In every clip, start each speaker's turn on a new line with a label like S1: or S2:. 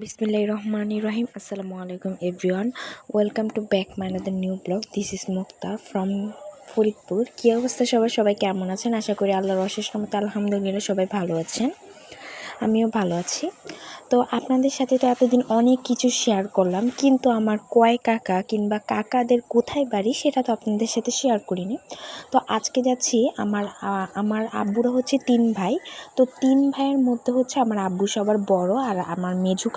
S1: Bismillahirrahmanirrahim. Assalamualaikum everyone. Welcome to back my another new blog. This is Mukta from Faridpur. কী অবস্থা সবাই কেমন আছেন? আশা করি আল্লাহর অশেষ রহমতে আলহামদুলিল্লাহ সবাই ভালো আছেন। আমিও ভালো আছি। তো আপনাদের সাথে তো এতদিন অনেক কিছু শেয়ার করলাম, কিন্তু আমার কয় কাকা কিংবা কাকাদের কোথায় বাড়ি সেটা তো আপনাদের সাথে শেয়ার করিনি। তো আজকে যাচ্ছি, আমার আব্বুরা হচ্ছে 3 ভাই। তো 3 ভাইয়ের মধ্যে হচ্ছে আমার আব্বু সবার বড়, আর আমার মেজু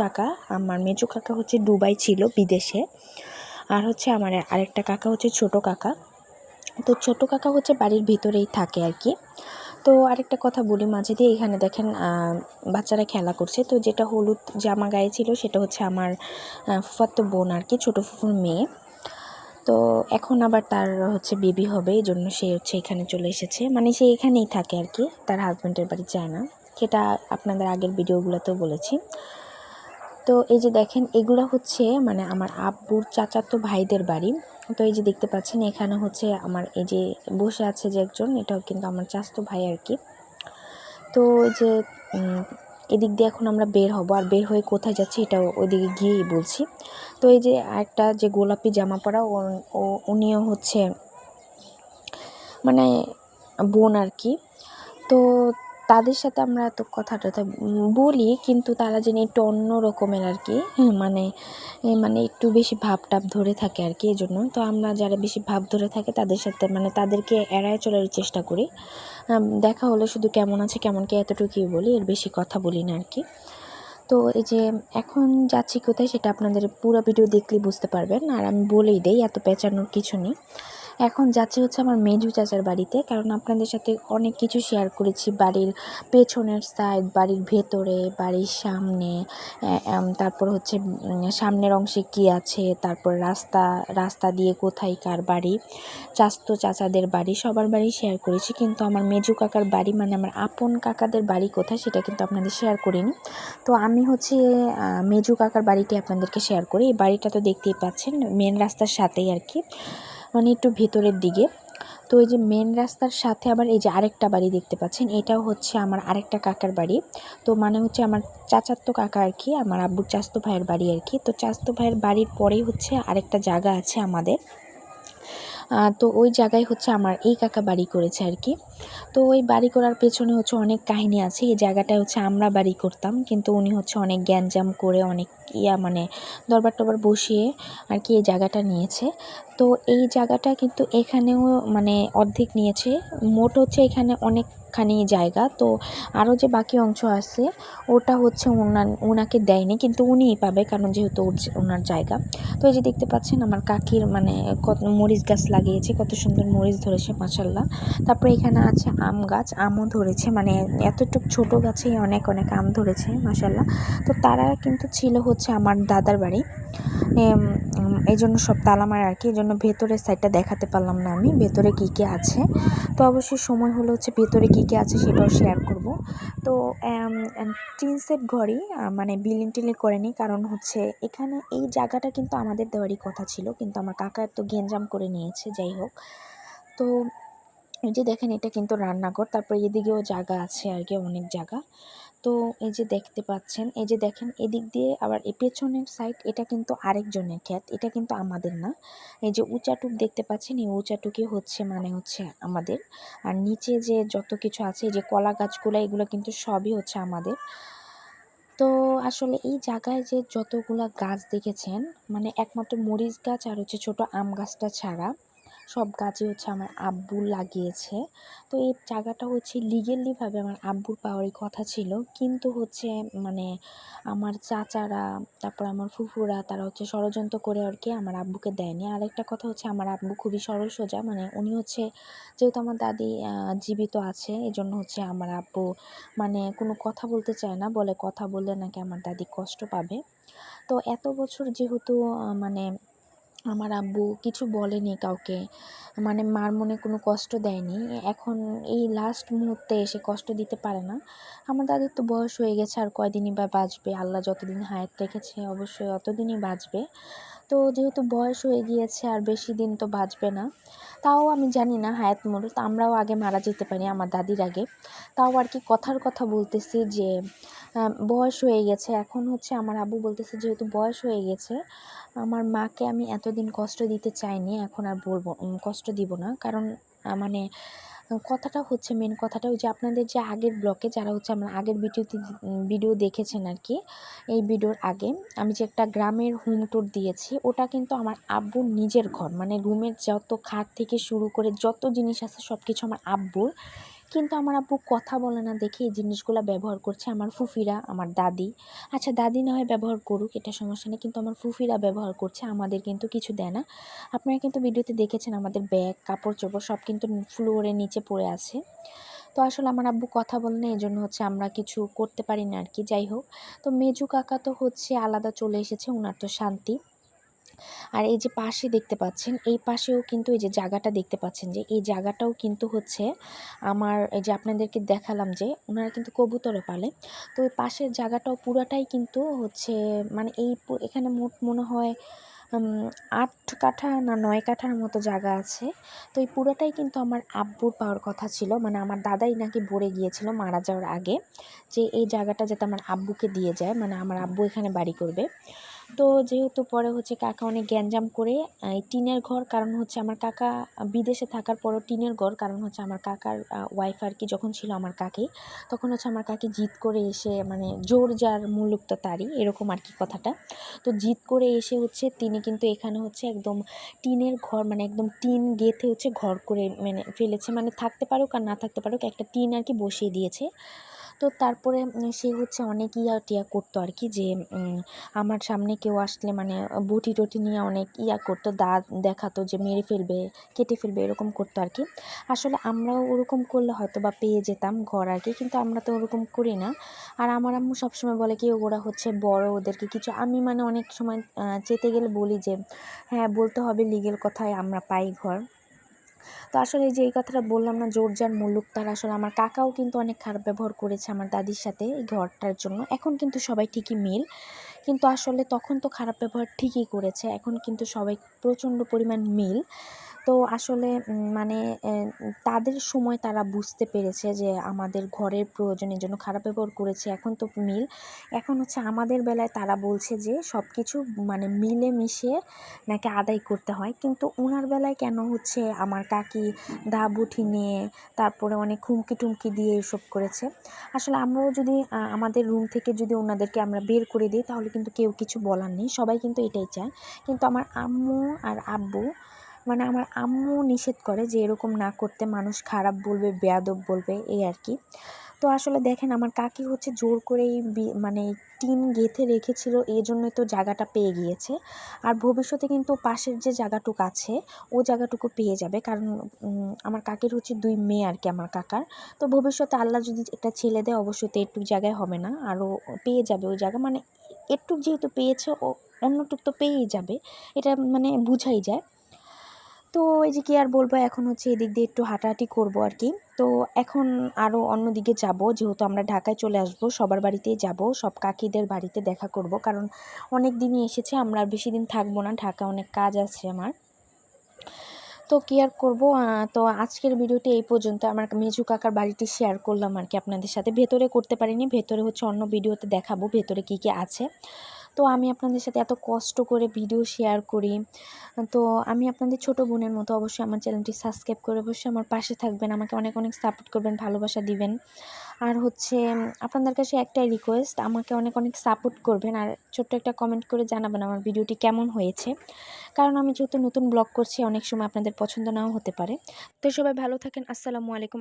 S1: কাকা হচ্ছে দুবাই ছিল বিদেশে, আর হচ্ছে আমার আরেকটা কাকা হচ্ছে ছোট কাকা। তো ছোট কাকা হচ্ছে বাড়ির ভিতরেই থাকে আর কি। তো আরেকটা কথা বলি মাঝে দিয়ে, এখানে দেখেন বাচ্চারা খেলা করছে। তো যেটা হলুদ জামা গায়ে ছিল সেটা হচ্ছে আমার ফুফাতো বোন আর কি, ছোটো ফুফুর মেয়ে। তো এখন আবার তার হচ্ছে বেবি হবে, এই জন্য সে হচ্ছে এখানে চলে এসেছে, মানে সে এখানেই থাকে আর কি, তার হাজব্যান্ডের বাড়ি যায় না। সেটা আপনাদের আগের ভিডিওগুলোতেও বলেছি। তো এই যে দেখেন, এগুলো হচ্ছে মানে আমার আব্বুর চাচাতো ভাইদের বাড়ি। তো এই যে দেখতে পাচ্ছেন, এখানে হচ্ছে আমার এই যে বসে আছে যে একজন, এটাও কিন্তু আমার চাচাতো ভাই আর কি। তো এই যে এদিক দিয়ে এখন আমরা বের হব, আর বের হয়ে কোথায় যাচ্ছি এটাও ওইদিকে গিয়েই বলছি। তো এই যে একটা যে গোলাপি জামা পরা উনিও হচ্ছে মানে বোন আর কি। তো তাদের সাথে আমরা তো কথা বলি, কিন্তু তারা যেন একটু অন্য রকমের আর কি, মানে একটু বেশি ভাব টাপ ধরে থাকে আর কি। এই জন্য তো আমরা যারা বেশি ভাব ধরে থাকে তাদের সাথে মানে তাদেরকে এড়ায় চলার চেষ্টা করি। দেখা হলে শুধু কেমন আছে কেমন কি এতটুকুই বলি, এর বেশি কথা বলি না আর কি। তো এই যে এখন যাচ্ছি কোথায় সেটা আপনাদের পুরো ভিডিও দেখলেই বুঝতে পারবেন, আর আমি বলেই দেই, এত পেঁচানোর কিছু নেই। এখন যাচ্ছি হচ্ছে আমার মেজু চাচার বাড়িতে, কারণ আপনাদের সাথে অনেক কিছু শেয়ার করেছি, বাড়ির পেছনের সাইড, বাড়ির ভেতরে, বাড়ির সামনে, তারপর হচ্ছে সামনের অংশে কি আছে, তারপর রাস্তা দিয়ে কোথায় কার বাড়ি, চাচাদের বাড়ি, সবার বাড়ি শেয়ার করেছি। কিন্তু আমার মেজু কাকার বাড়ি মানে আমার আপন কাকাদের বাড়ি কোথায় সেটা কিন্তু আপনাদের শেয়ার করিনি। তো আমি হচ্ছে মেজু কাকার বাড়িটি আপনাদেরকে শেয়ার করি। এই বাড়িটা তো দেখতেই পাচ্ছেন, মেন রাস্তার সাথেই আর কি, মানে একটু ভেতরের দিকে। তো এই যে মেন রাস্তার সাথে আবার এই যে আরেকটা বাড়ি দেখতে পাচ্ছেন, এটাও হচ্ছে আমার আরেকটা কাকার বাড়ি। তো মানে হচ্ছে আমার চাচাতো কাকা আর কি, আমার আব্বুর চাচাতো ভাইয়ের বাড়ি আর কি। তো চাচাতো ভাইয়ের বাড়ির পরেই হচ্ছে আরেকটা জায়গা আছে আমাদের। তো ওই জায়গায় হচ্ছে আমার এই কাকা বাড়ি করেছে আর কি। তো ওই বাড়ি করার পেছনে হচ্ছে অনেক কাহিনী আছে। এই জায়গাটায় হচ্ছে আমরা বাড়ি করতাম, কিন্তু উনি হচ্ছে অনেক গ্যাঞ্জাম করে অনেক মানে দরবার টরবার বসিয়ে আর কি এই জায়গাটা নিয়েছে। তো এই জায়গাটা কিন্তু এখানেও মানে অর্ধেক নিয়েছে, মোট হচ্ছে এখানে অনেকখানি জায়গা। তো আরও যে বাকি অংশ আছে ওটা হচ্ছে ওনাকে দেয়নি, কিন্তু উনিই পাবে, কারণ যেহেতু ওনার জায়গা। তো এই যে দেখতে পাচ্ছেন আমার কাকির মানে কত মরিচ গাছ লাগিয়েছে, কত সুন্দর মরিচ ধরেছে মাশাআল্লাহ। তারপরে এখানে আছে আম গাছ, আমও ধরেছে, মানে এতটুকু ছোট গাছেই অনেক অনেক আম ধরেছে মাশাআল্লাহ। তো তারা কিন্তু ছিল হচ্ছে আমার দাদার বাড়ি, এই জন্য সব তালা মারা আর কি, এই জন্য ভেতরের সাইডটা দেখাতে পারলাম না আমি, ভেতরে কী কী আছে। তো অবশ্যই সময় হলে হচ্ছে ভেতরে কী কী আছে সেটাও শেয়ার করব। তো টিন সেট ঘরই, মানে বিল্ডিং টিল্ডিং করেনি, কারণ হচ্ছে এখানে এই জায়গাটা কিন্তু আমাদের দেওয়ারই কথা ছিল, কিন্তু আমার কাকা তো গেঞ্জাম করে নিয়েছে। যাই হোক, তো এই যে দেখেন এটা কিন্তু রান্নাঘর, তারপর এদিকেও জায়গা আছে আর কি, অনেক জায়গা। তো এই যে দেখতে পাচ্ছেন, এই যে দেখেন এদিক দিয়ে আবার এই পেছনের সাইড, এটা কিন্তু আরেকজনের ক্ষেত, এটা কিন্তু আমাদের না। এই যে উঁচাটুক দেখতে পাচ্ছেন, এই উঁচাটুকি হচ্ছে মানে হচ্ছে আমাদের। আর নিচে যে যত কিছু আছে, এই যে কলা গাছগুলো, এগুলো কিন্তু সবই হচ্ছে আমাদের। তো আসলে এই জায়গায় যে যতগুলা গাছ দেখেছেন, মানে একমাত্র মরিচ গাছ আর হচ্ছে ছোট আম গাছটা ছাড়া সব গাছই হচ্ছে আমার আব্বু লাগিয়েছে। তো এই জায়গাটা হচ্ছে লিগেলিভাবে আমার আব্বুর পাওয়ারই কথা ছিল, কিন্তু হচ্ছে মানে আমার চাচারা, তারপর আমার ফুফুরা, তারা হচ্ছে ষড়যন্ত্র করে আর কি আমার আব্বুকে দেয়নি। আরেকটা কথা হচ্ছে আমার আব্বু খুবই সরল সোজা, মানে উনি হচ্ছে যেহেতু আমার দাদি জীবিত আছে, এই জন্য হচ্ছে আমার আব্বু মানে কোনো কথা বলতে চায় না, বলে কথা বললে নাকি আমার দাদি কষ্ট পাবে। তো এত বছর যেহেতু মানে আমার আব্বু কিছু বলেনি কাউকে, মানে মার মনে কোনো কষ্ট দেয়নি, এখন এই লাস্ট মুহূর্তে এসে কষ্ট দিতে পারে না। আমার দাদির তো বয়স হয়ে গেছে, আর কয়দিনই বা বাঁচবে, আল্লাহ যতদিন হায়াত রেখেছে অবশ্যই অতদিনই বাঁচবে। তো যেহেতু বয়স হয়ে গিয়েছে আর বেশি দিন তো বাঁচবে না। তাও আমি জানি না হায়াত মরুত, আমরাও আগে মারা যেতে পারি আমার দাদির আগে। তাও আর কি কথার কথা বলতেছি যে বয়স হয়ে গেছে, এখন হচ্ছে আমার আব্বু বলতেছে যেহেতু বয়স হয়ে গেছে, আমার মাকে আমি এতদিন কষ্ট দিতে চাইনি, এখন আর বলবো কষ্ট দিব না। কারণ মানে কথাটা হচ্ছে, মেন কথাটা ওই যে আপনাদের যে আগের ব্লকে যারা হচ্ছে আমার আগের ভিডিও দেখেছেন আর কি, এই ভিডিওর আগে আমি যে একটা গ্রামের হোম ট্যুর দিয়েছি, ওটা কিন্তু আমার আব্বুর নিজের ঘর, মানে রুমের যত খাট থেকে শুরু করে যত জিনিস আছে সব কিছু আমার আব্বুর। কিন্তু আমার আব্বু কথা বলে না দেখে এই জিনিসগুলো ব্যবহার করছে আমার ফুফিরা, আমার দাদি। আচ্ছা দাদি না হয় ব্যবহার করুক, এটা সমস্যা নেই, কিন্তু আমার ফুফিরা ব্যবহার করছে, আমাদের কিন্তু কিছু দেয় না। আপনারা কিন্তু ভিডিওতে দেখেছেন আমাদের ব্যাগ কাপড় চোপড় সব কিন্তু ফ্লোরের নিচে পড়ে আছে। তো আসলে আমার আব্বু কথা বলে না, এই জন্য হচ্ছে আমরা কিছু করতে পারি না আর কি। যাই হোক, তো মেজু কাকা তো হচ্ছে আলাদা চলে এসেছে, ওনার তো শান্তি। আর এই যে পাশে দেখতে পাচ্ছেন, এই পাশেও কিন্তু এই যে জায়গাটা দেখতে পাচ্ছেন, যে এই জায়গাটাও কিন্তু হচ্ছে আমার, এই যে আপনাদেরকে দেখালাম যে ওনারা কিন্তু কবুতরও পালে। তো ওই পাশের জায়গাটাও পুরাটাই কিন্তু হচ্ছে মানে এখানে মোট মনে হয় 8 কাঠা না 9 কাঠার মতো জায়গা আছে। তো এই পুরোটাই কিন্তু আমার আব্বুর পাওয়ার কথা ছিল, মানে আমার দাদাই নাকি বলে গিয়েছিল মারা যাওয়ার আগে যে এই জায়গাটা যাতে আমার আব্বুকে দিয়ে যায়, মানে আমার আব্বু এখানে বাড়ি করবে। তো যেহেতু পরে হচ্ছে কাকা অনেক গ্যাঞ্জাম করে এই টিনের ঘর, কারণ হচ্ছে আমার কাকা বিদেশে থাকার পরও টিনের ঘর, কারণ হচ্ছে আমার কাকার ওয়াইফ আর কি যখন ছিল আমার কাকি, তখন হচ্ছে আমার কাকি জিদ করে এসে, মানে জোর যার মুলুক তো তারই, এরকম আর কি কথাটা। তো জিদ করে এসে হচ্ছে তিনি কিন্তু এখানে হচ্ছে একদম টিনের ঘর, মানে একদম টিন গেঁথে হচ্ছে ঘর করে মানে ফেলেছে, মানে থাকতে পারুক আর না থাকতে পারুক একটা টিন আর কি বসিয়ে দিয়েছে। তো তারপরে সে হচ্ছে অনেক ইয়া টিয়া করতো আর কি, যে আমার সামনে কেউ আসলে মানে বটি টটি নিয়ে অনেক ইয়া করতো, দাঁত দেখাতো যে মেরে ফেলবে কেটে ফেলবে, এরকম করতো আর কি। আসলে আমরাও ওরকম করলে হয়তো বা পেয়ে যেতাম ঘর আর কি, কিন্তু আমরা তো ওরকম করি না। আর আমার আম্মু সবসময় বলে কি ওরা হচ্ছে বড়, ওদেরকে কিছু, আমি মানে অনেক সময় চেতে গেলে বলি যে হ্যাঁ বলতে হবে লিগেল কথায় আমরা পাই ঘর। তো আসলে এই যে এই কথাটা বললাম না, জোর যার মুলুক তার, আসলে আমার কাকাও কিন্তু অনেক খারাপ ব্যবহার করেছে আমার দাদির সাথে এই ঘরটার জন্য। এখন কিন্তু সবাই ঠিকই মিল, কিন্তু আসলে তখন তো খারাপ ব্যবহার ঠিকই করেছে, এখন কিন্তু সবাই প্রচণ্ড পরিমাণ মিল। তো আসলে মানে তাদের সময় তারা বুঝতে পেরেছে যে আমাদের ঘরের প্রয়োজনের জন্য খারাপ ব্যবহার করেছে, এখন তো মিল। এখন হচ্ছে আমাদের বেলায় তারা বলছে যে সব কিছু মানে মিলে মিশিয়ে নাকি আদায় করতে হয়, কিন্তু ওনার বেলায় কেন হচ্ছে আমার কাকি দা বুঠি নিয়ে তারপরে অনেক হুমকি টুমকি দিয়ে এসব করেছে। আসলে আমরাও যদি আমাদের রুম থেকে যদি ওনাদেরকে আমরা বের করে দিই তাহলে কিন্তু কেউ কিছু বলার নেই, সবাই কিন্তু এটাই চায়। কিন্তু আমার আম্মু আর আব্বু, মানে আমার আম্মু নিষেধ করে যে এরকম না করতে, মানুষ খারাপ বলবে বেয়াদব বলবে, এই আর কি। তো আসলে দেখেন আমার কাকি হচ্ছে জোর করেই মানে টিন গেঁথে রেখেছিল, এই জন্যই তো জায়গাটা পেয়ে গিয়েছে। আর ভবিষ্যতে কিন্তু পাশের যে জায়গাটুকু আছে ও জায়গাটুকু পেয়ে যাবে, কারণ আমার কাকির হচ্ছে 2 মেয়ে আর কি আমার কাকার। তো ভবিষ্যতে আল্লাহ যদি একটা ছেলে দেয় অবশ্যই তো একটু জায়গায় হবে না, আরও পেয়ে যাবে ওই জায়গা, মানে একটু যেহেতু পেয়েছে ও অন্যটুক তো পেয়েই যাবে, এটা মানে বুঝাই যায়। তো এই যে কী আর বলবো, এখন হচ্ছে এদিক দিয়ে একটু হাঁটাহাঁটি করবো আর কি। তো এখন আরও অন্যদিকে যাব, যেহেতু আমরা ঢাকায় চলে আসব, সবার বাড়িতেই যাব, সব কাকিদের বাড়িতে দেখা করব, কারণ অনেক দিনই এসেছে, আমরা আর বেশি দিন থাকবো না, ঢাকা অনেক কাজ আছে আমার। তো কী আর করবো, তো আজকের ভিডিওটি এই পর্যন্ত, আমার মেজু কাকার বাড়িটি শেয়ার করলাম আর কি আপনাদের সাথে। ভেতরে করতে পারিনি, ভেতরে হচ্ছে অন্য ভিডিওতে দেখাবো ভেতরে কী কী আছে। তো আমি আপনাদের সাথে এত কষ্ট করে ভিডিও শেয়ার করি, তো আমি আপনাদের ছোট বোনের মতো, অবশ্যই আমার চ্যানেলটি সাবস্ক্রাইব করে অবশ্যই আমার পাশে থাকবেন, আমাকে অনেক অনেক সাপোর্ট করবেন, ভালোবাসা দিবেন। আর হচ্ছে আপনাদের কাছে একটাই রিকোয়েস্ট, আমাকে অনেক অনেক সাপোর্ট করবেন, আর ছোট্ট একটা কমেন্ট করে জানাবেন আমার ভিডিওটি কেমন হয়েছে, কারণ আমি যেহেতু নতুন ব্লগ করছি অনেক সময় আপনাদের পছন্দ নাও হতে পারে। তো সবাই ভালো থাকেন, আসসালামু আলাইকুম।